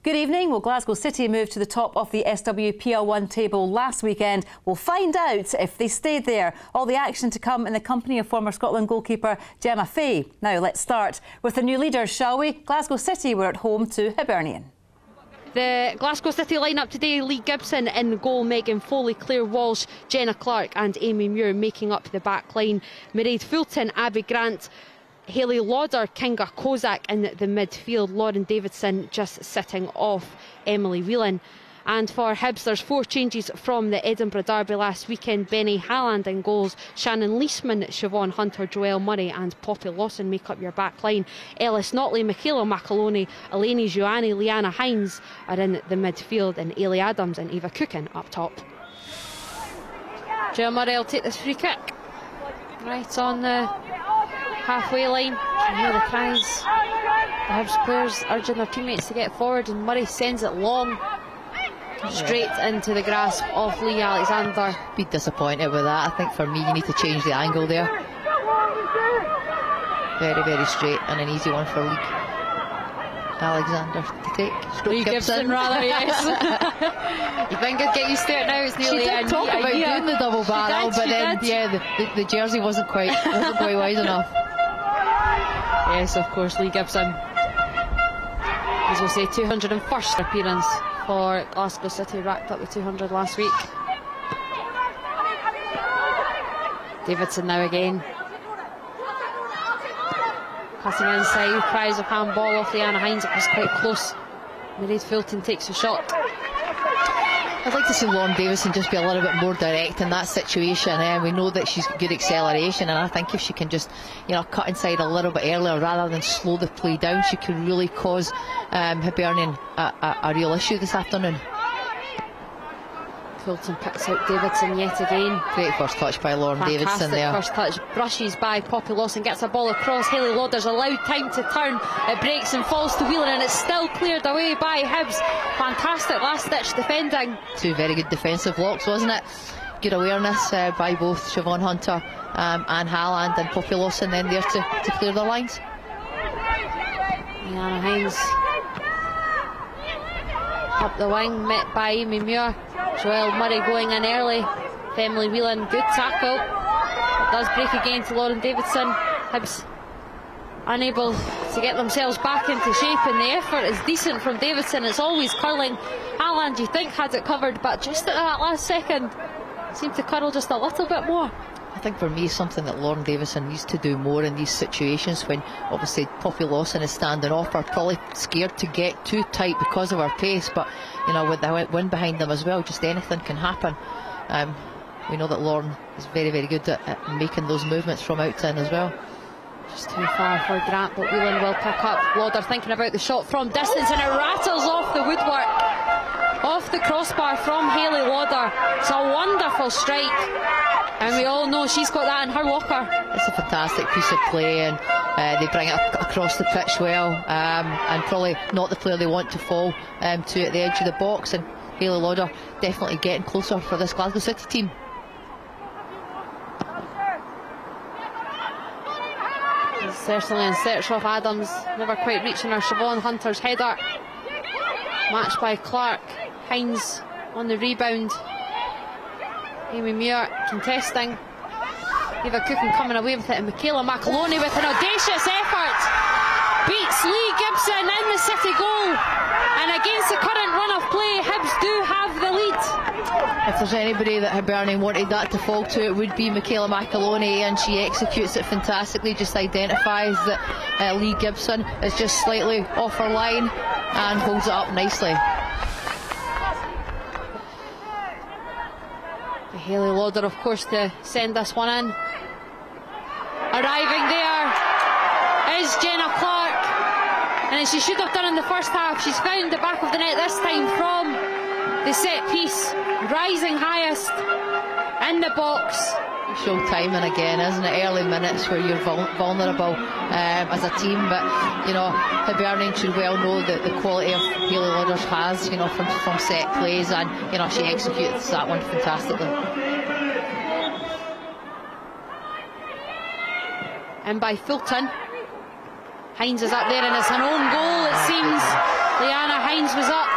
Good evening. Well, Glasgow City moved to the top of the SWPL 1 table last weekend. We'll find out if they stayed there. All the action to come in the company of former Scotland goalkeeper Gemma Fay. Now let's start with the new leaders, shall we? Glasgow City were at home to Hibernian. The Glasgow City line-up today: Lee Gibson in goal, Megan Foley, Claire Walsh, Jenna Clark and Amy Muir making up the back line. Mairead Fulton, Abby Grant, Hayley Lauder, Kinga Kozak in the midfield. Lauren Davidson just sitting off Emily Whelan. And for Hibs, there's 4 changes from the Edinburgh derby last weekend. Benny Halland in goals, Shannon Leisman, Siobhan Hunter, Joelle Murray and Poppy Lawson make up your back line. Ellis Notley, Michaela McAloney, Eleni Joanni, Leanna Hines are in the midfield, and Ailey Adams and Eva Cookin up top. Joelle Murray will take this free kick right on the halfway line. You hear the cries, the Hibs players urging their teammates to get forward, and Murray sends it long, straight into the grasp of Lee Alexander. Be disappointed with that. I think for me you need to change the angle there. Very, very straight and an easy one for Lee Alexander to take. Lee Gibson rather, yes. You think I'd get used to it now? It's nearly she did talk about doing the double barrel, but then yeah, the jersey wasn't quite wide enough. Yes, of course, Lee Gibson, as we say, 201st appearance for Glasgow City, racked up with 200 last week. Davidson now again, passing inside, cries of handball off Leanna Hines. It was quite close. Mairead Fulton takes a shot. I'd like to see Lauren Davison just be a little bit more direct in that situation. We know that she's got good acceleration, and I think if she can just, cut inside a little bit earlier rather than slow the play down, she could really cause Hibernian a real issue this afternoon. Fulton picks out Davidson yet again. Great first touch by Lauren Davidson there. First touch, brushes by Poppy Lawson, gets a ball across. Hayley Lauder's allowed time to turn. It breaks and falls to Whelan, and it's still cleared away by Hibs. Fantastic last-ditch defending. 2 very good defensive blocks, wasn't it? Good awareness by both Siobhan Hunter and Halland, and Poppy Lawson then there to clear the lines. Leanna Hines up the wing, met by Amy Muir. Joelle Murray going in early. Emily Whelan, good tackle. It does break again to Lauren Davidson. Hibs unable to get themselves back into shape, and the effort is decent from Davidson. It's always curling. Halland, you think, had it covered, but just at that last second seemed to curl just a little bit more. I think for me, something that Lauren Davison needs to do more in these situations, when obviously Poppy Lawson is standing off her, probably scared to get too tight because of her pace, but with the wind behind them as well, just anything can happen. We know that Lauren is very, very good at making those movements from out to in as well. Just too far for Grant, but Whelan will pick up. Lauder thinking about the shot from distance, and it rattles off the woodwork, off the crossbar from Hayley Lauder. It's a wonderful strike, and we all know she's got that in her locker. It's a fantastic piece of play, and they bring it across the pitch well, and probably not the player they want to fall to at the edge of the box. And Hayley Lauder definitely getting closer for this Glasgow City team. He's certainly in search of Adams, never quite reaching her. Siobhan Hunter's header, matched by Clark. Hines on the rebound. Amy Muir contesting. Eva Cookin coming away with it, and Michaela McAloney with an audacious effort beats Lee Gibson in the City goal. And against the current run of play, Hibs do have the lead. If there's anybody that Hibernian wanted that to fall to, it would be Michaela McAloney, and she executes it fantastically. Just identifies that Lee Gibson is just slightly off her line and holds it up nicely. Hayley Lauder, of course, to send this one in. Arriving there is Jenna Clark, and as she should have done in the first half, she's found the back of the net this time from the set piece, rising highest in the box. Show timing again, isn't it? Early minutes where you're vulnerable as a team, but Hibernian should well know that the quality of Hayley Lauder has, from set plays, and she executes that one fantastically. And by Fulton, Hines is up there, and it's an own goal, it seems. Leanna Hines was up.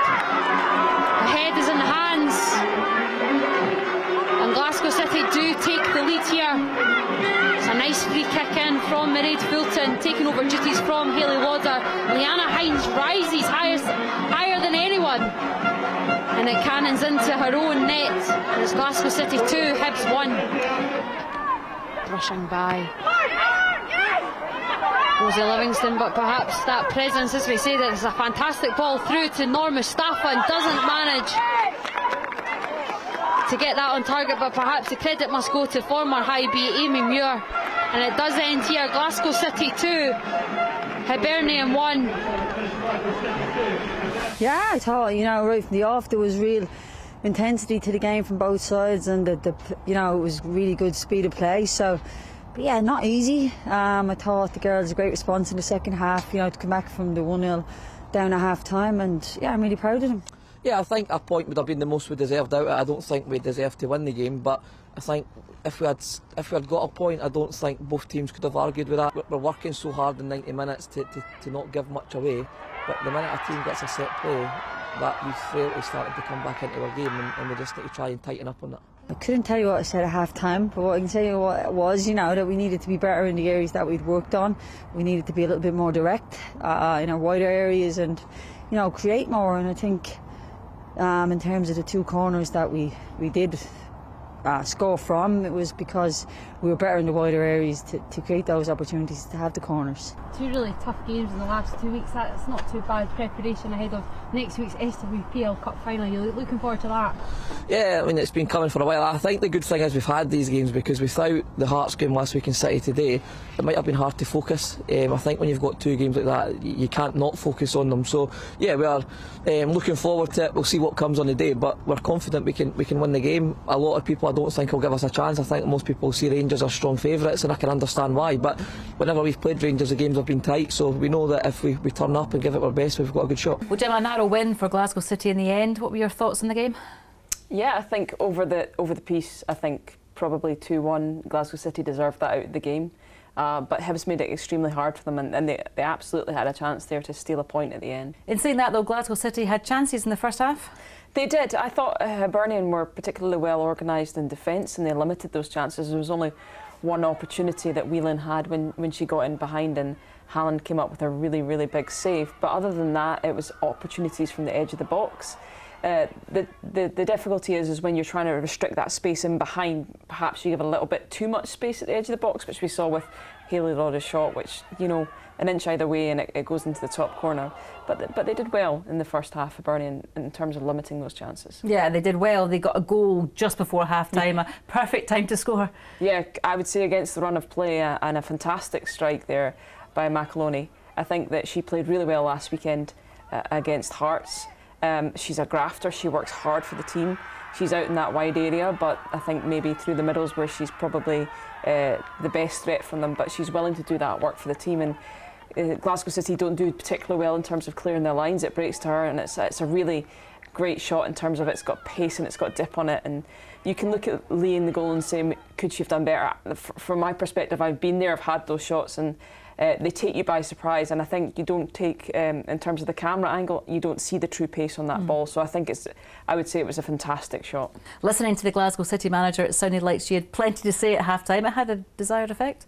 The head is in the hands. And Glasgow City do take the lead here. It's a nice free kick in from Mairead Fulton, taking over duties from Hayley Lauder. Leanna Hines rises higher than anyone. And it cannons into her own net. And it's Glasgow City 2, Hibs 1. Rushing by Rosie Livingston, but perhaps that presence, as we say, that it's a fantastic ball through to Norma Mustafa and doesn't manage to get that on target, but perhaps the credit must go to former high B Amy Muir. And it does end here. Glasgow City 2, Hibernian 1. Yeah, I thought, right from the off there was real intensity to the game from both sides, and it was really good speed of play. So, but yeah, not easy. I thought the girls a great response in the second half, to come back from the 1-0 down at half time, and yeah, I'm really proud of them. Yeah, I think a point would have been the most we deserved out of it. I don't think we deserved to win the game, but I think if we had got a point, I don't think both teams could have argued with that. We're working so hard in 90 minutes to not give much away, but the minute a team gets a set play, that we frailty started to come back into our game, and we just need to try and tighten up on that. I couldn't tell you what I said at half time, but what I can tell you what it was, that we needed to be better in the areas that we'd worked on. We needed to be a little bit more direct in our wider areas, and create more. And I think in terms of the two corners that we did score from, it was because we were better in the wider areas to create those opportunities to have the corners. Two really tough games in the last 2 weeks. That's not too bad preparation ahead of next week's SWPL Cup final. You're looking forward to that? Yeah, I mean, it's been coming for a while. I think the good thing is we've had these games, because without the Hearts game last week in City today, it might have been hard to focus. I think when you've got two games like that, you can't not focus on them. So yeah, we are looking forward to it. We'll see what comes on the day, but we're confident we can win the game. A lot of people I don't think will give us a chance. I think most people see Rangers are strong favourites, and I can understand why, but whenever we've played Rangers, the games have been tight, so we know that if we turn up and give it our best, we've got a good shot. Well, Gemma, a narrow win for Glasgow City in the end. What were your thoughts on the game? Yeah, I think over the piece, I think probably 2-1, Glasgow City deserved that out of the game. But Hibs made it extremely hard for them, and they absolutely had a chance there to steal a point at the end. In saying that though, Glasgow City had chances in the first half? They did. I thought Hibernian were particularly well organised in defence, and they limited those chances. There was only one opportunity that Whelan had when she got in behind, and Halland came up with a really, really big save. But other than that, it was opportunities from the edge of the box. The difficulty is when you're trying to restrict that space in behind, perhaps you give a little bit too much space at the edge of the box, which we saw with Hayley Lauder's shot, which, an inch either way and it goes into the top corner. But they did well in the first half, Hibernian, in terms of limiting those chances. Yeah, they did well. They got a goal just before half-time, a perfect time to score. Yeah, I would say against the run of play, and a fantastic strike there by McAloney. I think that she played really well last weekend against Hearts. She's a grafter, she works hard for the team. She's out in that wide area, but I think maybe through the middles where she's probably the best threat from them, but she's willing to do that work for the team. And Glasgow City don't do particularly well in terms of clearing their lines. It breaks to her, and it's a really great shot in terms of it's got pace and it's got dip on it. And you can look at Lee in the goal and say, could she have done better? From my perspective, I've been there, I've had those shots, and they take you by surprise. And I think you don't take, in terms of the camera angle, you don't see the true pace on that ball. So I think I would say it was a fantastic shot. Listening to the Glasgow City manager, it sounded like she had plenty to say at half-time. It had a desired effect?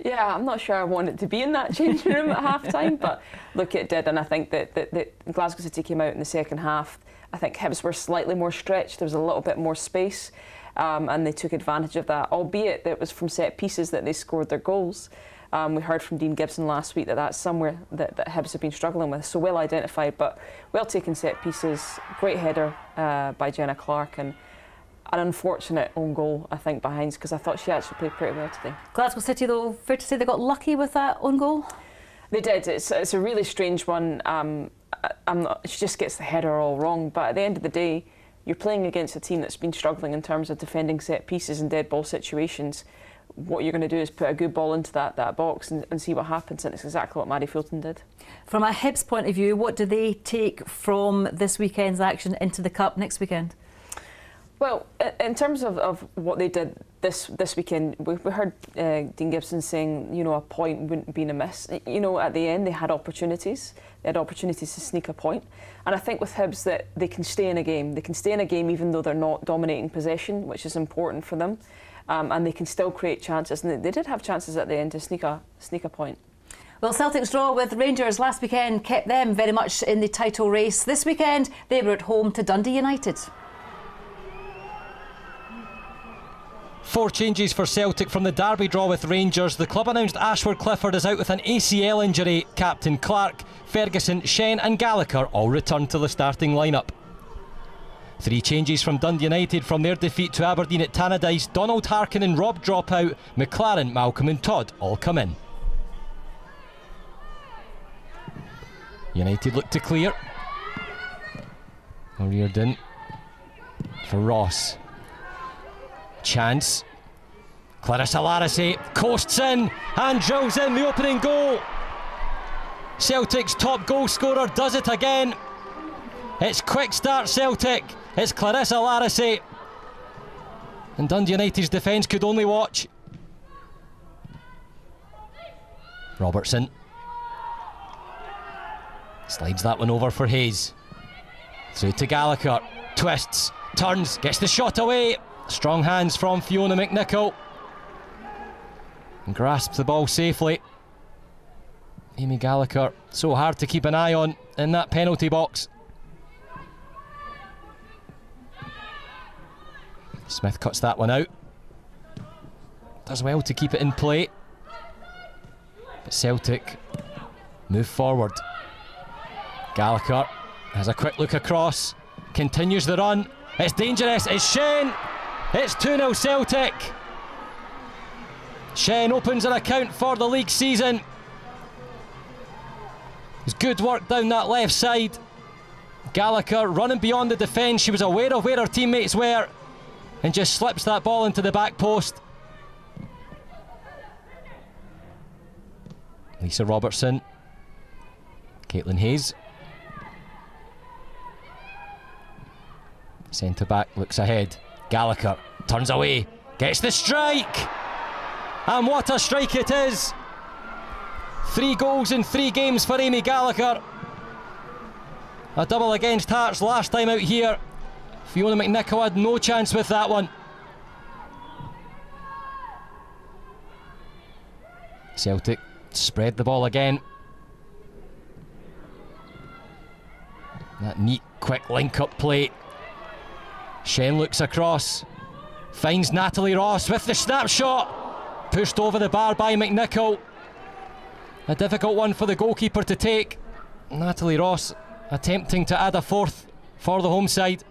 Yeah, I'm not sure I wanted to be in that changing room at half-time, but look, it did. And I think that Glasgow City came out in the second half. I think Hibs were slightly more stretched. There was a little bit more space, and they took advantage of that, albeit that it was from set pieces that they scored their goals. We heard from Dean Gibson last week that that's somewhere that Hibs have been struggling with, so well identified, but well taken set pieces. Great header by Jenna Clark, and an unfortunate own goal, I think, by Hines, because I thought she actually played pretty well today. Glasgow City, though, fair to say they got lucky with that own goal? They did. It's a really strange one. She just gets the header all wrong, but at the end of the day, you're playing against a team that's been struggling in terms of defending set pieces and dead ball situations. What you're going to do is put a good ball into that box and see what happens, and it's exactly what Maddie Fulton did. From a Hibs point of view, what do they take from this weekend's action into the Cup next weekend? Well, in terms of what they did this weekend, we heard Dean Gibson saying, a point wouldn't have been amiss. At the end they had opportunities. They had opportunities to sneak a point. And I think with Hibs that they can stay in a game. They can stay in a game even though they're not dominating possession, which is important for them. And they can still create chances. And they did have chances at the end to sneak a point. Well, Celtic's draw with Rangers last weekend kept them very much in the title race. This weekend, they were at home to Dundee United. 4 changes for Celtic from the derby draw with Rangers. The club announced Ashford Clifford is out with an ACL injury. Captain Clark, Ferguson, Shen and Gallagher all returned to the starting lineup. 3 changes from Dundee United from their defeat to Aberdeen at Tannadice. Donald, Harkin and Rob drop out. McLaren, Malcolm and Todd all come in. United look to clear. O'Riordan for Ross. Chance. Clarissa Larisey coasts in and drills in the opening goal. Celtic's top goal scorer does it again. It's quick start Celtic. It's Clarissa Larisey. And Dundee United's defence could only watch. Robertson slides that one over for Hayes. Through to Gallagher. Twists, turns, gets the shot away. Strong hands from Fiona McNichol. And grasps the ball safely. Amy Gallagher, so hard to keep an eye on in that penalty box. Smith cuts that one out. Does well to keep it in play. But Celtic move forward. Gallagher has a quick look across. Continues the run. It's dangerous. It's Shen. It's 2-0 Celtic. Shen opens an account for the league season. It's good work down that left side. Gallagher running beyond the defence. She was aware of where her teammates were and just slips that ball into the back post. Lisa Robertson. Caitlin Hayes. Centre back looks ahead. Gallagher turns away, gets the strike, and what a strike it is! 3 goals in 3 games for Amy Gallagher. A double against Hearts last time out here. Fiona McNichol had no chance with that one. Celtic spread the ball again. That neat, quick link-up play. Shen looks across, finds Natalie Ross with the snapshot. Pushed over the bar by McNichol. A difficult one for the goalkeeper to take. Natalie Ross attempting to add a 4th for the home side.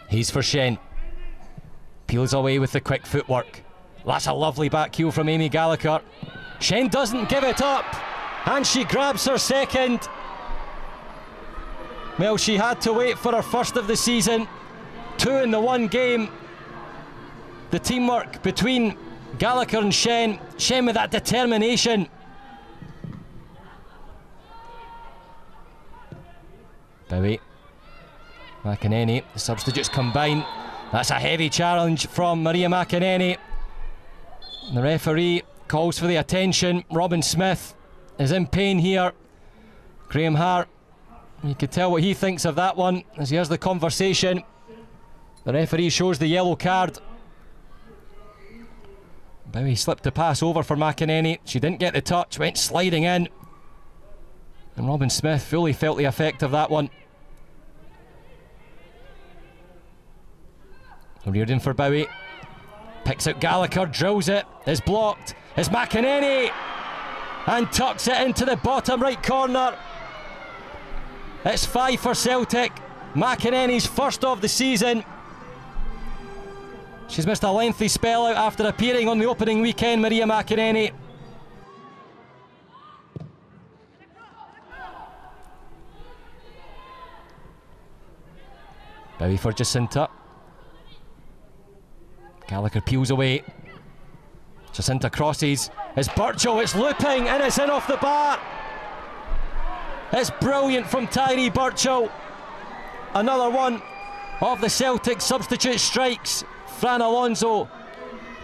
He's for Shen. Peels away with the quick footwork. That's a lovely back heel from Amy Gallagher. Shen doesn't give it up. And she grabs her second. Well, she had to wait for her first of the season. 2 in the 1 game. The teamwork between Gallagher and Shen. Shen with that determination. Bowie. McInerney. The substitutes combine. That's a heavy challenge from Maria McInerney. The referee calls for the attention. Robin Smith is in pain here. Graham Hart, you could tell what he thinks of that one as he has the conversation. The referee shows the yellow card. Bowie slipped the pass over for McInerney. She didn't get the touch, went sliding in. And Robin Smith fully felt the effect of that one. O'Riordan for Bowie. Picks out Gallagher, drills it, is blocked. It's McInerney! And tucks it into the bottom right corner. It's 5 for Celtic. McInerney's first of the season. She's missed a lengthy spell out after appearing on the opening weekend, Maria McInerney. Bowie for Jacinta. Gallagher peels away. Jacinta crosses. It's Burchell, it's looping, and it's in off the bar. It's brilliant from Tyree Burchell. another one of the Celtic substitute strikes. Fran Alonso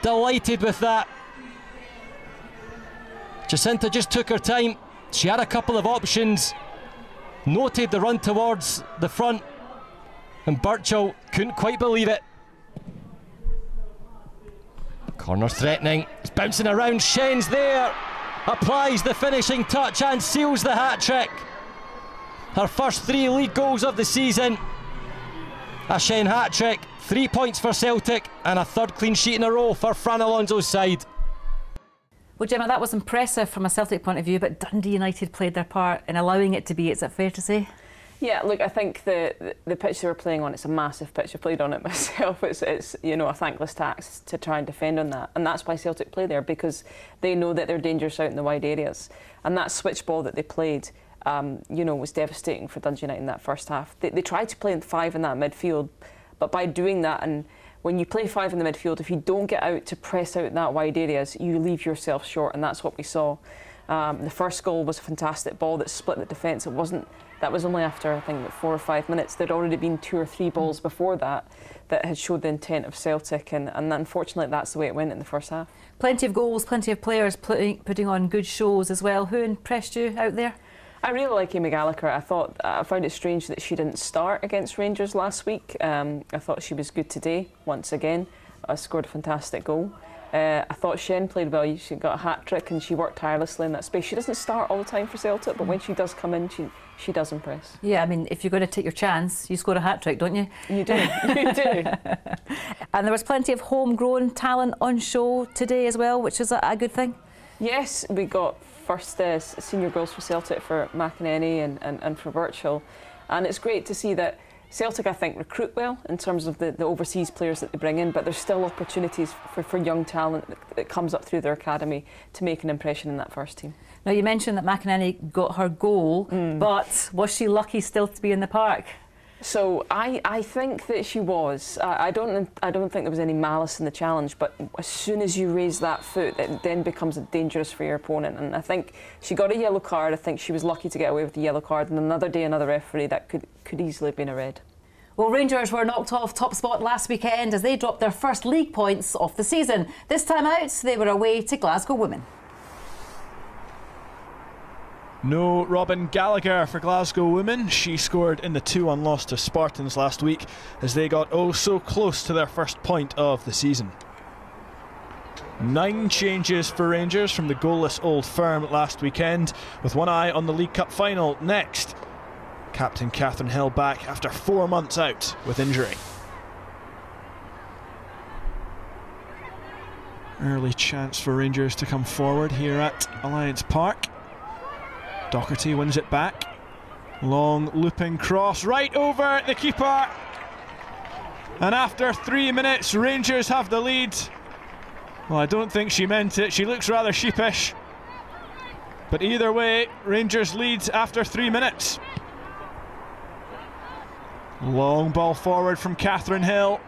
delighted with that. Jacinta just took her time. She had a couple of options, noted the run towards the front, and Birchall couldn't quite believe it. Corner threatening, it's bouncing around. Shen's there, applies the finishing touch and seals the hat-trick. Her first 3 league goals of the season. A Shen hat-trick, 3 points for Celtic and a 3rd clean sheet in a row for Fran Alonso's side. Well, Gemma, that was impressive from a Celtic point of view, but Dundee United played their part in allowing it to be. Is that fair to say? Yeah, look, I think the pitch they were playing on, it's a massive pitch. I played on it myself. It's you know, a thankless task to try and defend on that, and that's why Celtic play there, because they know that they're dangerous out in the wide areas. And that switch ball that they played, you know, was devastating for Dundee United in that first half. They tried to play in 5 in that midfield, but by doing that, and when you play 5 in the midfield, if you don't get out to press out in that wide areas, you leave yourself short, and that's what we saw. The first goal was a fantastic ball that split the defence. That was only after, I think, 4 or 5 minutes. There'd already been 2 or 3 balls before that had showed the intent of Celtic, and unfortunately that's the way it went in the first half. Plenty of goals, plenty of players putting on good shows as well. Who impressed you out there? I really like Amy Gallagher. I found it strange that she didn't start against Rangers last week. I thought she was good today, once again. Scored a fantastic goal. I thought Shen played well. She got a hat-trick and she worked tirelessly in that space. She doesn't start all the time for Celtic, but when she does come in, she does impress. Yeah, I mean, if you're going to take your chance, you score a hat-trick, don't you? You do, you do. And there was plenty of homegrown talent on show today as well, which is a good thing. Yes, we got first senior goals for Celtic for McEnany and for Birchall. And it's great to see that Celtic, I think, recruit well in terms of the overseas players that they bring in, but there's still opportunities for young talent that comes up through their academy to make an impression in that first team. Now, you mentioned that McEnany got her goal, but was she lucky still to be in the park? So I think that she was. I don't think there was any malice in the challenge, but as soon as you raise that foot, it then becomes dangerous for your opponent. And I think she got a yellow card. I think she was lucky to get away with the yellow card. And another day, another referee, that could easily have been a red. Well, Rangers were knocked off top spot last weekend as they dropped their first league points of the season. This time out, they were away to Glasgow Women. No Robin Gallagher for Glasgow Women. She scored in the 2-1 loss to Spartans last week as they got oh so close to their first point of the season. 9 changes for Rangers from the goalless Old Firm last weekend, with one eye on the League Cup final next. Captain Catherine Hill back after 4 months out with injury. Early chance for Rangers to come forward here at Alliance Park. Doherty wins it back. Long looping cross right over the keeper. And after 3 minutes, Rangers have the lead. Well, I don't think she meant it. She looks rather sheepish. But either way, Rangers lead after 3 minutes. Long ball forward from Catherine Hill.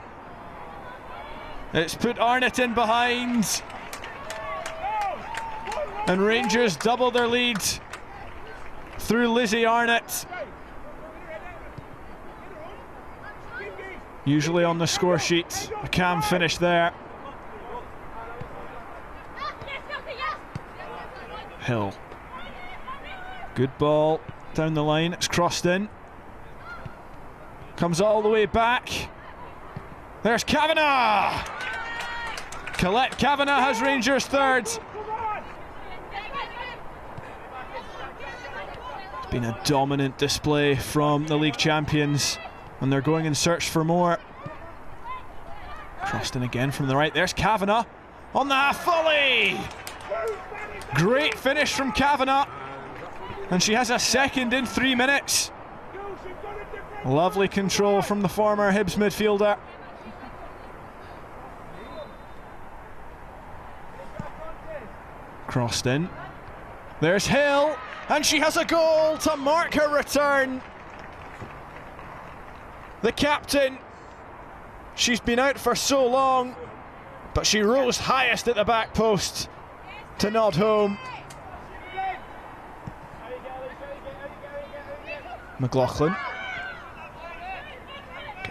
It's put Arnott in behind. And Rangers double their lead through Lizzie Arnott. Usually on the score sheet, a calm finish there. Hill. Good ball down the line, it's crossed in. Comes all the way back. There's Kavanagh! Colette Kavanagh has Rangers third. It's been a dominant display from the league champions, and they're going in search for more. Crossed in again from the right. There's Kavanagh on the half volley. Great finish from Kavanagh, and she has a second in 3 minutes. Lovely control from the former Hibs midfielder. Crossed in. There's Hill, and she has a goal to mark her return. The captain, she's been out for so long, but she rose highest at the back post to nod home. McLaughlin.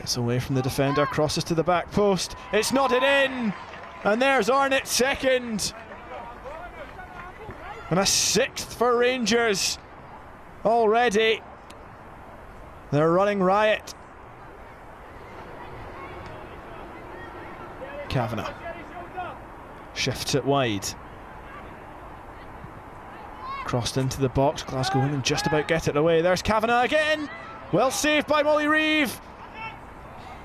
Gets away from the defender, crosses to the back post. It's nodded in, and there's Arnott's second. And a sixth for Rangers already. They're running riot. Kavanagh shifts it wide. Crossed into the box. Glasgow women just about get it away. There's Kavanagh again. Well saved by Molly Reeve.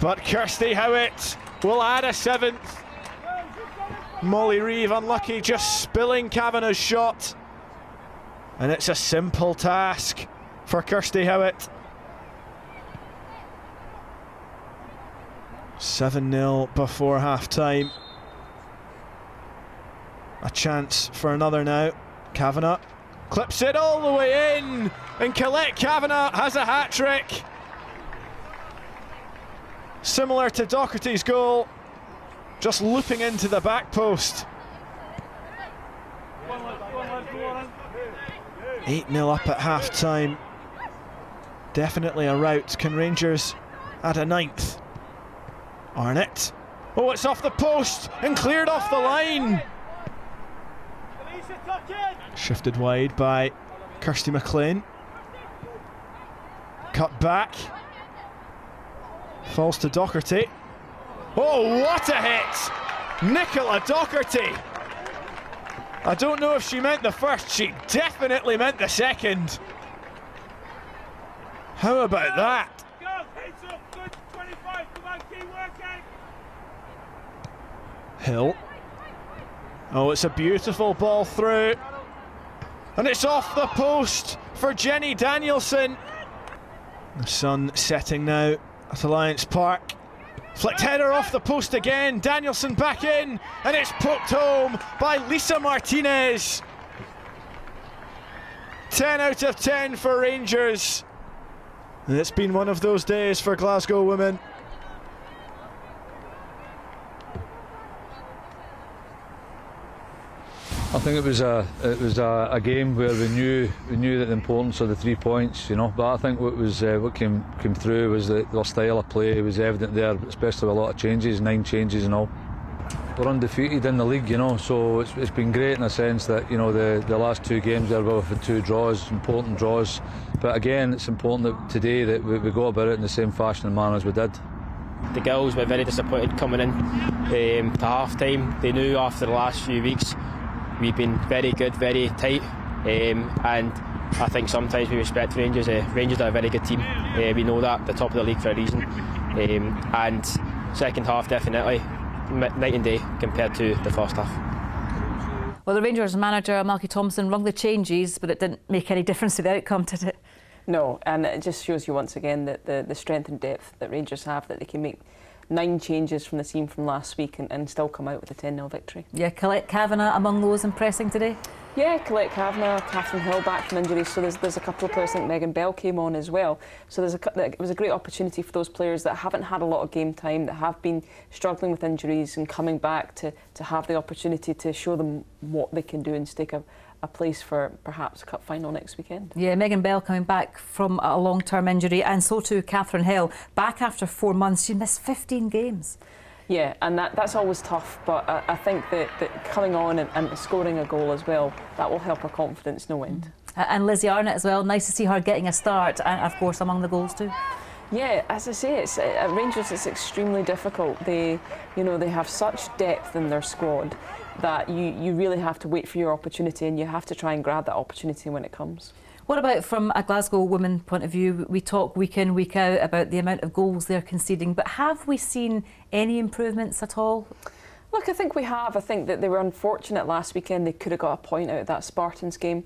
But Kirsty Howitt will add a seventh. Molly Reeve unlucky, just spilling Kavanagh's shot. And it's a simple task for Kirsty Howitt. 7-0 before half-time. A chance for another now. Kavanagh clips it all the way in, and Colette Kavanagh has a hat-trick. Similar to Docherty's goal, just looping into the back post. 8-0 up at half-time. Definitely a rout. Can Rangers add a ninth? Arnott. Oh, it's off the post and cleared off the line. Shifted wide by Kirsty McLean. Cut back. Falls to Docherty. Oh, what a hit! Nicola Docherty. I don't know if she meant the first, she definitely meant the second. How about that? Hill. Oh, it's a beautiful ball through. And it's off the post for Jenny Danielson. The sun setting now at Alliance Park. Flicked header off the post again. Danielson back in, and it's poked home by Lisa Martinez. 10 out of 10 for Rangers. And it's been one of those days for Glasgow women. I think it was a game where we knew that the importance of the 3 points, you know. But I think what came through was that their style of play was evident there, especially with a lot of changes, 9 changes and all. We're undefeated in the league, you know, so it's been great in a sense that, you know, the last 2 games there we've had 2 draws, important draws. But again, it's important that today that we go about it in the same fashion and manner as we did. The girls were very disappointed coming in to half time. They knew after the last few weeks we've been very good, very tight, and I think sometimes we respect Rangers. Rangers are a very good team. We know that, the top of the league for a reason. And second half definitely night and day compared to the first half. Well, the Rangers manager Malky Thompson rung the changes, but it didn't make any difference to the outcome, did it? No, and it just shows you once again that the strength and depth that Rangers have, that they can make 9 changes from the team from last week and still come out with a 10-0 victory. Yeah, Colette Kavanagh among those impressing today? Yeah, Colette Kavanagh, Catherine Hill back from injuries, so there's a couple of players. I think Megan Bell came on as well. So it was a great opportunity for those players that haven't had a lot of game time, that have been struggling with injuries and coming back to have the opportunity to show them what they can do and stake a place for perhaps a cup final next weekend. Yeah, Megan Bell coming back from a long-term injury, and so too Catherine Hill, back after 4 months. She missed 15 games. Yeah, and that's always tough, but I think that coming on and scoring a goal as well, that will help her confidence no end. And Lizzie Arnott as well, nice to see her getting a start, and of course among the goals too. Yeah, as I say, it's at Rangers it's extremely difficult. They have such depth in their squad that you really have to wait for your opportunity, and you have to try and grab that opportunity when it comes. What about from a Glasgow women point of view? We talk week in, week out about the amount of goals they're conceding, but have we seen any improvements at all? Look, I think we have. I think that they were unfortunate last weekend. They could have got a point out of that Spartans game.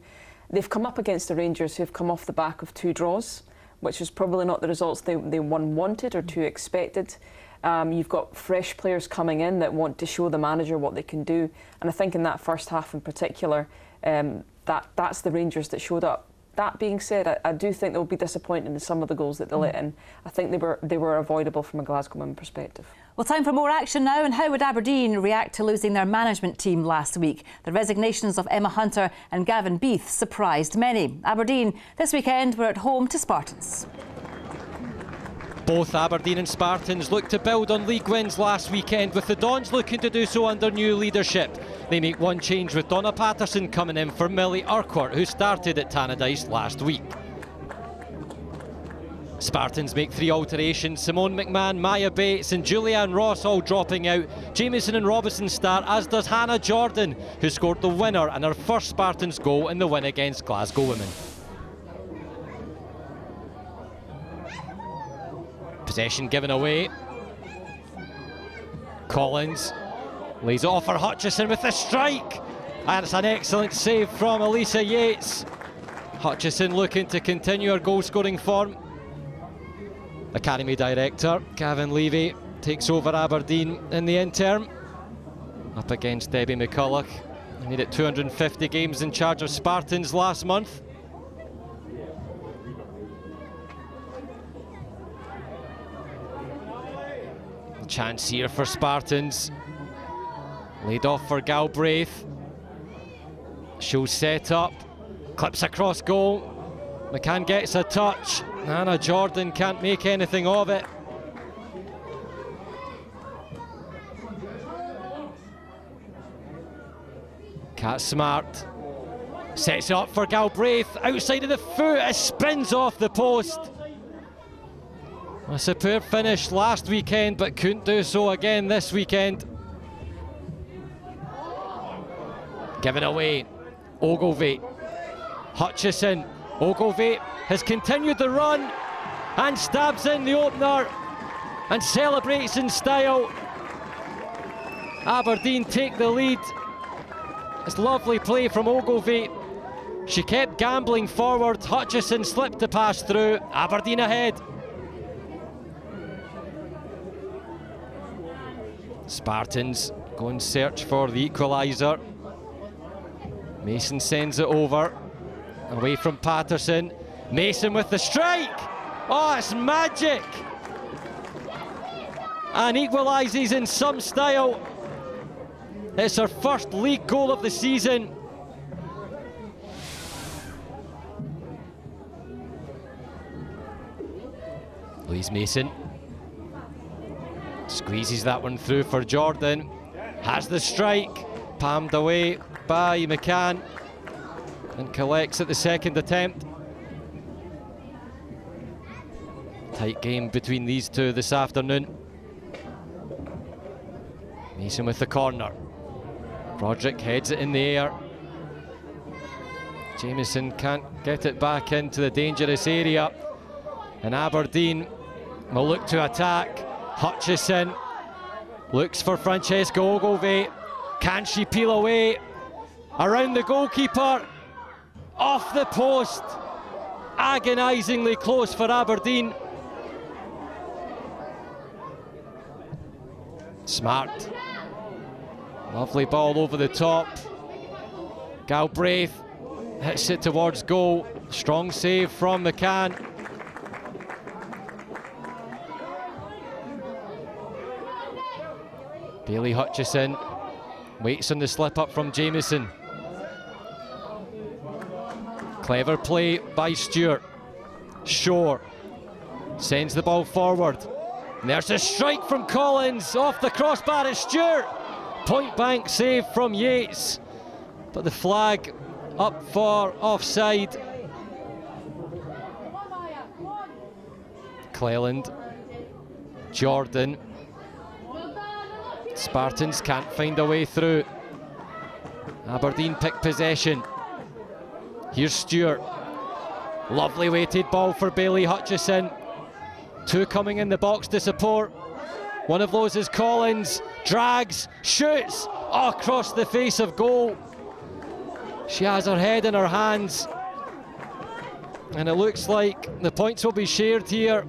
They've come up against the Rangers, who've come off the back of 2 draws, which is probably not the results they wanted or 2 expected. You've got fresh players coming in that want to show the manager what they can do, and I think in that first half in particular, that's the Rangers that showed up. That being said, I do think they'll be disappointed in some of the goals that they let in. I think they were avoidable from a Glasgow women perspective. Well, time for more action now. And how would Aberdeen react to losing their management team last week? The resignations of Emma Hunter and Gavin Beath surprised many. Aberdeen this weekend were at home to Spartans. Both Aberdeen and Spartans look to build on league wins last weekend, with the Dons looking to do so under new leadership. They make one change, with Donna Patterson coming in for Millie Urquhart, who started at Tannadice last week. Spartans make 3 alterations: Simone McMahon, Maya Bates and Julianne Ross all dropping out. Jamieson and Robinson start, as does Hannah Jordan, who scored the winner and her first Spartans goal in the win against Glasgow Women. Possession given away. Collins lays it off for Hutchison with the strike, and it's an excellent save from Elisa Yates. Hutchison looking to continue her goal scoring form. Academy director Gavin Levy takes over Aberdeen in the interim, up against Debbie McCulloch. He made it 250 games in charge of Spartans last month. Chance here for Spartans. Laid off for Galbraith. She'll set up. Clips across goal. McCann gets a touch. Hannah Jordan can't make anything of it. Kat Smart sets it up for Galbraith. Outside of the foot, it spins off the post. A superb finish last weekend, but couldn't do so again this weekend. Given away, Ogilvie. Hutchison. Ogilvie has continued the run and stabs in the opener and celebrates in style. Aberdeen take the lead. It's lovely play from Ogilvie. She kept gambling forward. Hutchison slipped to pass through. Aberdeen ahead. Spartans go and search for the equaliser. Mason sends it over. Away from Patterson. Mason with the strike. Oh, it's magic. And equalises in some style. It's her first league goal of the season. Louise Mason squeezes that one through for Jordan. Has the strike. Palmed away by McCann. And collects at the second attempt. Tight game between these two this afternoon. Mason with the corner. Broderick heads it in the air. Jamieson can't get it back into the dangerous area. And Aberdeen will look to attack. Hutchison looks for Francesca Ogilvie. Can she peel away? Around the goalkeeper. Off the post. Agonisingly close for Aberdeen. Smart. Lovely ball over the top. Galbraith hits it towards goal. Strong save from McCann. Bailey Hutchison waits on the slip up from Jamieson. Clever play by Stewart. Shore sends the ball forward. And there's a strike from Collins off the crossbar at Stewart. Point blank save from Yates. But the flag up for offside. Cleland. Jordan. Spartans can't find a way through. Aberdeen pick possession. Here's Stewart. Lovely weighted ball for Bailey Hutchison. Two coming in the box to support. One of those is Collins. Drags, shoots, across the face of goal. She has her head in her hands. And it looks like the points will be shared here.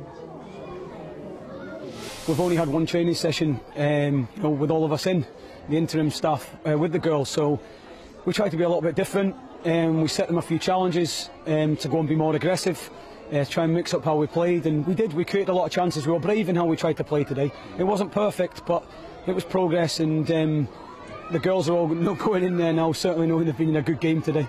We've only had one training session with all of us in, the interim staff, with the girls, so we tried to be a little bit different. We set them a few challenges to go and be more aggressive, try and mix up how we played, and we did. We created a lot of chances. We were brave in how we tried to play today. It wasn't perfect, but it was progress, and the girls are all going in there now, certainly knowing they've been in a good game today.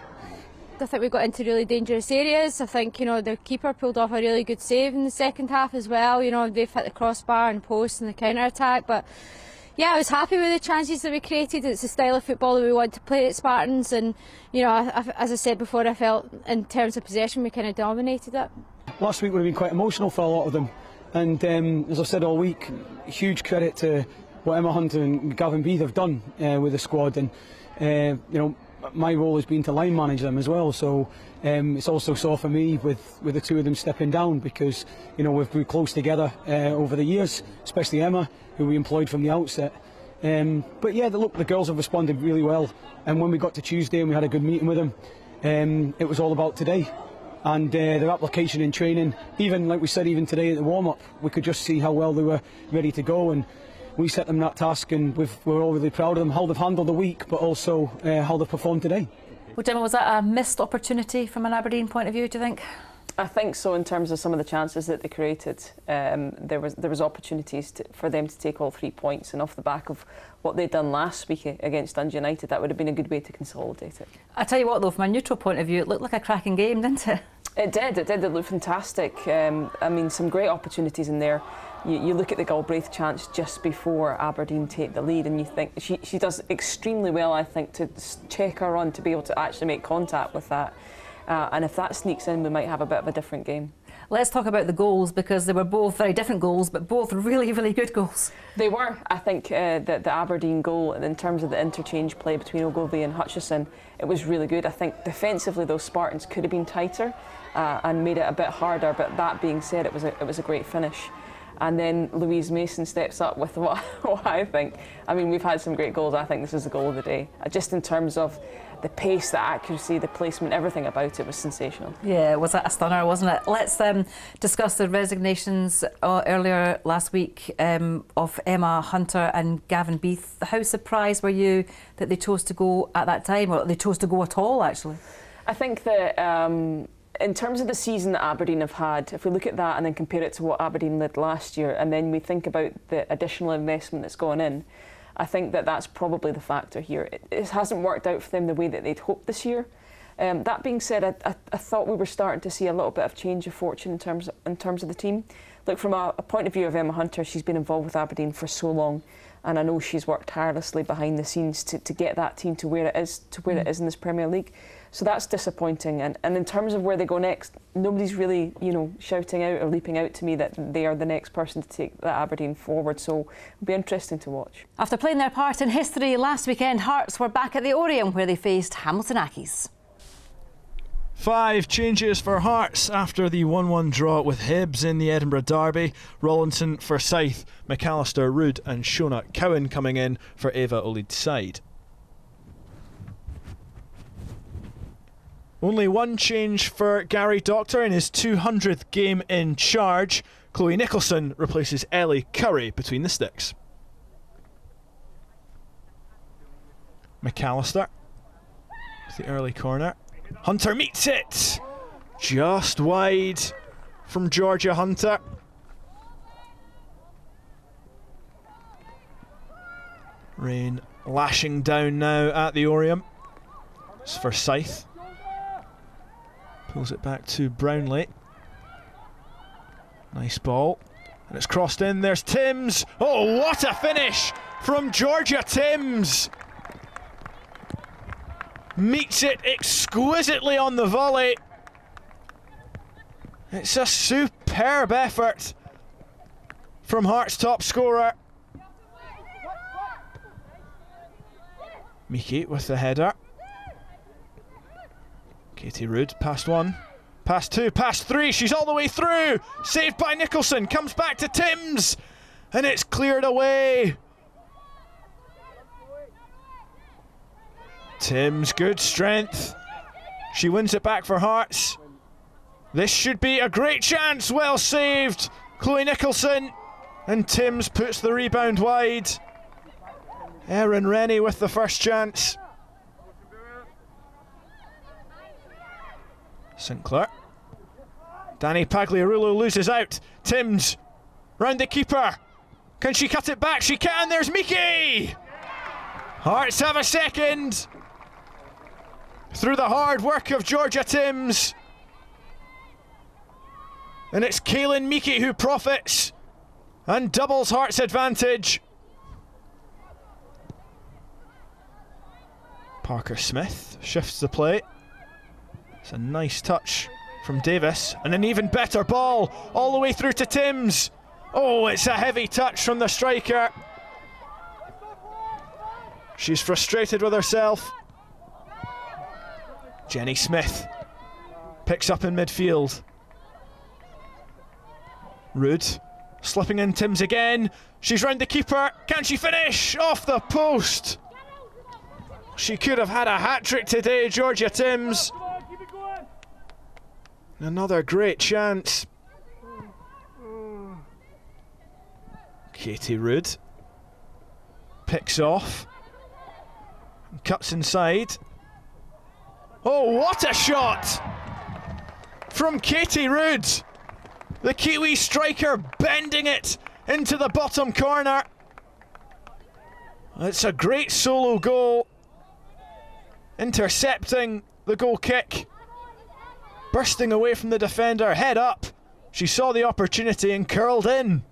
I think we got into really dangerous areas. I think, you know, the keeper pulled off a really good save in the second half as well. You know, they've hit the crossbar and post in the counter-attack. But yeah, I was happy with the chances that we created. It's the style of football that we want to play at Spartans. And, you know, as I said before, I felt in terms of possession we kind of dominated it. Last week would have been quite emotional for a lot of them. And as I've said all week, huge credit to what Emma Hunter and Gavin Beath have done with the squad. And, you know, my role has been to line manage them as well, so it's also sore for me with the two of them stepping down, because, you know, we've grew close together over the years, especially Emma, who we employed from the outset. But yeah, look, the girls have responded really well, and when we got to Tuesday and we had a good meeting with them, it was all about today and their application in training. Even like we said, even today at the warm-up, we could just see how well they were ready to go, and we set them that task, and we're all really proud of them, how they've handled the week, but also how they've performed today. Well, Gemma, was that a missed opportunity from an Aberdeen point of view, do you think? I think so, in terms of some of the chances that they created. There was opportunities for them to take all 3 points, and off the back of what they'd done last week against Dundee United, that would have been a good way to consolidate it. I tell you what, though, from a neutral point of view, it looked like a cracking game, didn't it? It did. It looked fantastic. I mean, some great opportunities in there. You look at the Galbraith chance just before Aberdeen take the lead, and you think she does extremely well, I think, to check her on, to be able to actually make contact with that. And if that sneaks in, we might have a bit of a different game. Let's talk about the goals, because they were both very different goals, but both really, really good goals. They were. I think that the Aberdeen goal, in terms of the interchange play between Ogilvie and Hutchison, it was really good. I think defensively those Spartans could have been tighter and made it a bit harder, but that being said, it was a great finish. And then Louise Mason steps up with what I think. I mean, we've had some great goals. I think this is the goal of the day. Just in terms of the pace, the accuracy, the placement, everything about it was sensational. Yeah, was that a stunner, wasn't it? Let's discuss the resignations earlier last week of Emma Hunter and Gavin Beath. How surprised were you that they chose to go at that time, or they chose to go at all, actually? I think that in terms of the season that Aberdeen have had, if we look at that and then compare it to what Aberdeen did last year, and then we think about the additional investment that's gone in, I think that that's probably the factor here. It hasn't worked out for them the way that they'd hoped this year. That being said, I thought we were starting to see a little bit of change of fortune in terms of the team. Look, from a point of view of Emma Hunter, she's been involved with Aberdeen for so long, and I know she's worked tirelessly behind the scenes to get that team to where it is in this Premier League. So that's disappointing. And in terms of where they go next, nobody's really, you know, shouting out or leaping out to me that they are the next person to take that Aberdeen forward. So it'll be interesting to watch. After playing their part in history last weekend, Hearts were back at the Oriam, where they faced Hamilton Accies. 5 changes for Hearts after the 1-1 draw with Hibs in the Edinburgh Derby. Rollinson, Forsyth, McAllister, Rood and Shona Cowan coming in for Eva Olid's side. Only one change for Gary Doctor in his 200th game in charge. Chloe Nicholson replaces Ellie Curry between the sticks. McAllister with the early corner. Hunter meets it! Just wide from Georgia Hunter. Rain lashing down now at the Oriam. It's Forsyth. Pulls it back to Brownlee. Nice ball. And it's crossed in. There's Timms. Oh, what a finish from Georgia Timms. Meets it exquisitely on the volley. It's a superb effort from Hearts' top scorer. Miki with the header. Katie Rood, past 1, past 2, past 3, she's all the way through! Saved by Nicholson, comes back to Timms! And it's cleared away! Timms, good strength. She wins it back for Hearts. This should be a great chance, well saved! Chloe Nicholson, and Timms puts the rebound wide. Erin Rennie with the first chance. Sinclair. Danny Pagliarulo loses out. Timms round the keeper. Can she cut it back? She can. There's Miki. Hearts have a second. through the hard work of Georgia Timms. And it's Kaylin Meeke who profits and doubles Hearts' advantage. Parker Smith shifts the play. It's a nice touch from Davis, and an even better ball all the way through to Timms. Oh, it's a heavy touch from the striker. She's frustrated with herself. Jenny Smith picks up in midfield. Rood slipping in Timms again. She's round the keeper. Can she finish? Off the post. She could have had a hat-trick today, Georgia Timms. Another great chance. Katie Rood picks off. Cuts inside. Oh, what a shot from Katie Rood. The Kiwi striker bending it into the bottom corner. It's a great solo goal. Intercepting the goal kick. Bursting away from the defender, head up. She saw the opportunity and curled in.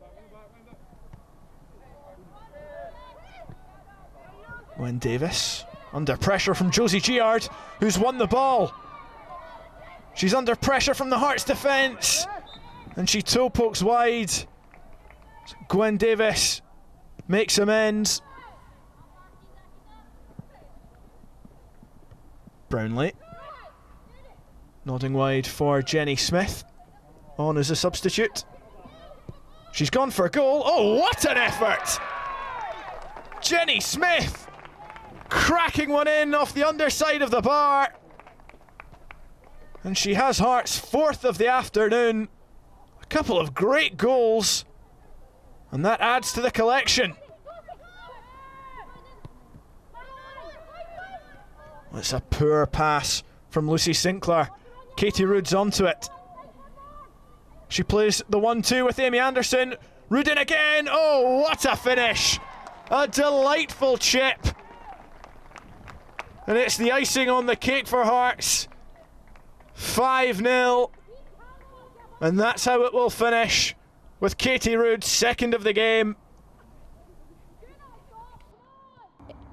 Gwen Davis under pressure from Josie Giard, who's won the ball. She's under pressure from the Hearts defence, and she toe pokes wide. Gwen Davis makes amends. Brownlee nodding wide for Jenny Smith, on as a substitute. She's gone for a goal. Oh, what an effort! Jenny Smith cracking one in off the underside of the bar. And she has Hearts' fourth of the afternoon. A couple of great goals, and that adds to the collection. It's a poor pass from Lucy Sinclair. Katie Rood's onto it. She plays the 1-2 with Amy Anderson. Rood in again. Oh, what a finish! A delightful chip. And it's the icing on the cake for Hearts. 5-0. And that's how it will finish, with Katie Rood second of the game.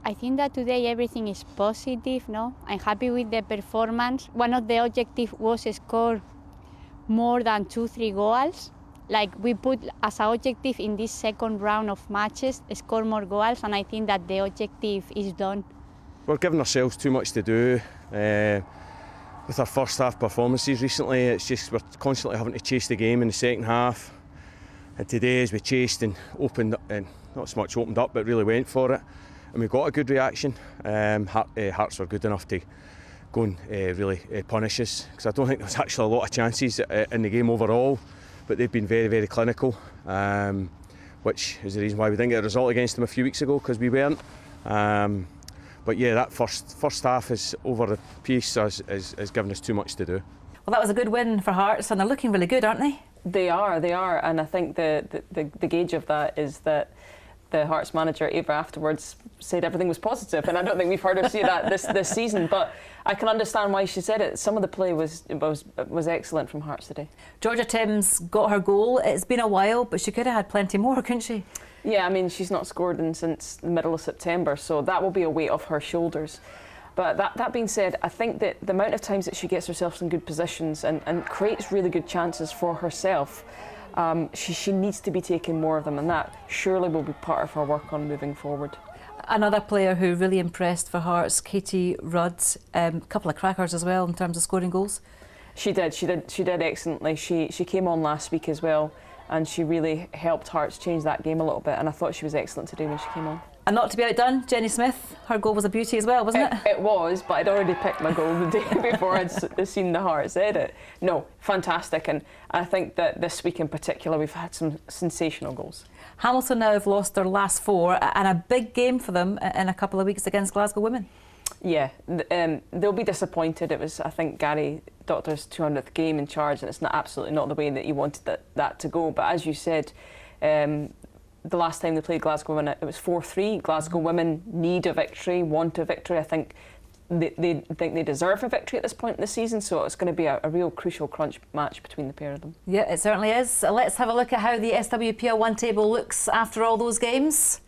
I think that today everything is positive, no? I'm happy with the performance. One of the objectives was to score more than 2-3 goals. Like we put as an objective in this second round of matches, score more goals, and I think that the objective is done. We're giving ourselves too much to do with our first half performances recently. It's just we're constantly having to chase the game in the second half. And today, as we chased and opened up, and not so much opened up, but really went for it, and we got a good reaction. Hearts were good enough to go and really punish us, because I don't think there was actually a lot of chances in the game overall, but they've been very, very clinical, which is the reason why we didn't get a result against them a few weeks ago, because we weren't. But yeah, that first half is over the piece has given us too much to do. Well, that was a good win for Hearts, and they're looking really good, aren't they? They are, and I think the gauge of that is that the Hearts manager, Ava, afterwards said everything was positive, and I don't think we've heard her say that this season, but I can understand why she said it. Some of the play was excellent from Hearts today. Georgia Timms got her goal. It's been a while, but she could have had plenty more, couldn't she? Yeah, I mean, she's not scored since the middle of September, so that will be a weight off her shoulders. But that being said, I think that the amount of times that she gets herself in good positions and creates really good chances for herself, she needs to be taking more of them, and that surely will be part of her work on moving forward. Another player who really impressed for Hearts, Katie Rood, a couple of crackers as well in terms of scoring goals. She did excellently. She came on last week as well, and she really helped Hearts change that game a little bit, and I thought she was excellent today when she came on. And not to be outdone, Jenny Smith, her goal was a beauty as well, wasn't it? It was, but I'd already picked my goal the day before I'd seen the Hearts edit. No, fantastic, and I think that this week in particular we've had some sensational goals. Hamilton now have lost their last 4, and a big game for them in a couple of weeks against Glasgow Women. Yeah, they'll be disappointed. It was, I think, Gary Doctor's 200th game in charge, and it's absolutely not the way that he wanted that to go. But as you said, the last time they played Glasgow Women, it was 4-3. Glasgow Women need a victory, want a victory. I think they think they deserve a victory at this point in the season, so it's going to be a real crucial crunch match between the pair of them. Yeah, it certainly is. Let's have a look at how the SWPL 1 table looks after all those games.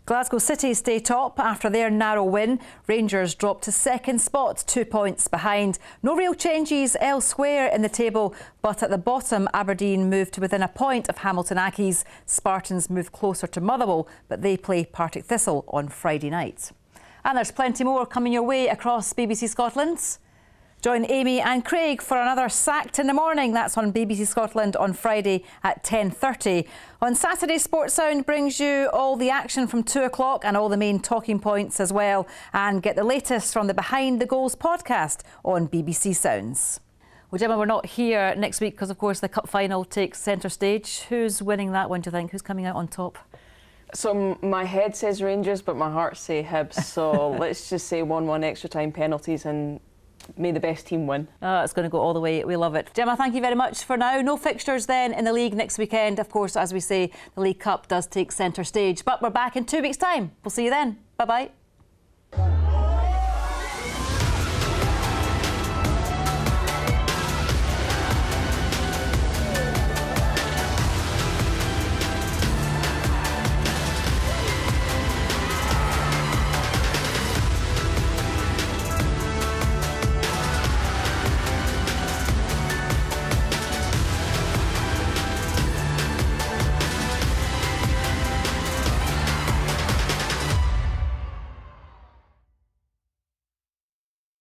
Glasgow City stay top after their narrow win. Rangers drop to second spot, 2 points behind. No real changes elsewhere in the table, but at the bottom, Aberdeen moved to within a point of Hamilton Accies. Spartans move closer to Motherwell, but they play Partick Thistle on Friday night. And there's plenty more coming your way across BBC Scotland. Join Amy and Craig for another Sacked in the Morning. That's on BBC Scotland on Friday at 10:30. On Saturday, Sports Sound brings you all the action from 2 o'clock and all the main talking points as well. And get the latest from the Behind the Goals podcast on BBC Sounds. Well, Gemma, we're not here next week because, of course, the Cup final takes centre stage. Who's winning that one, do you think? Who's coming out on top? So my head says Rangers, but my heart say Hibs. So let's just say 1-1 extra time penalties and may the best team win. Oh, it's going to go all the way. We love it. Gemma, thank you very much for now. No fixtures then in the league next weekend. Of course, as we say, the League Cup does take centre stage. But we're back in 2 weeks' time. We'll see you then. Bye-bye.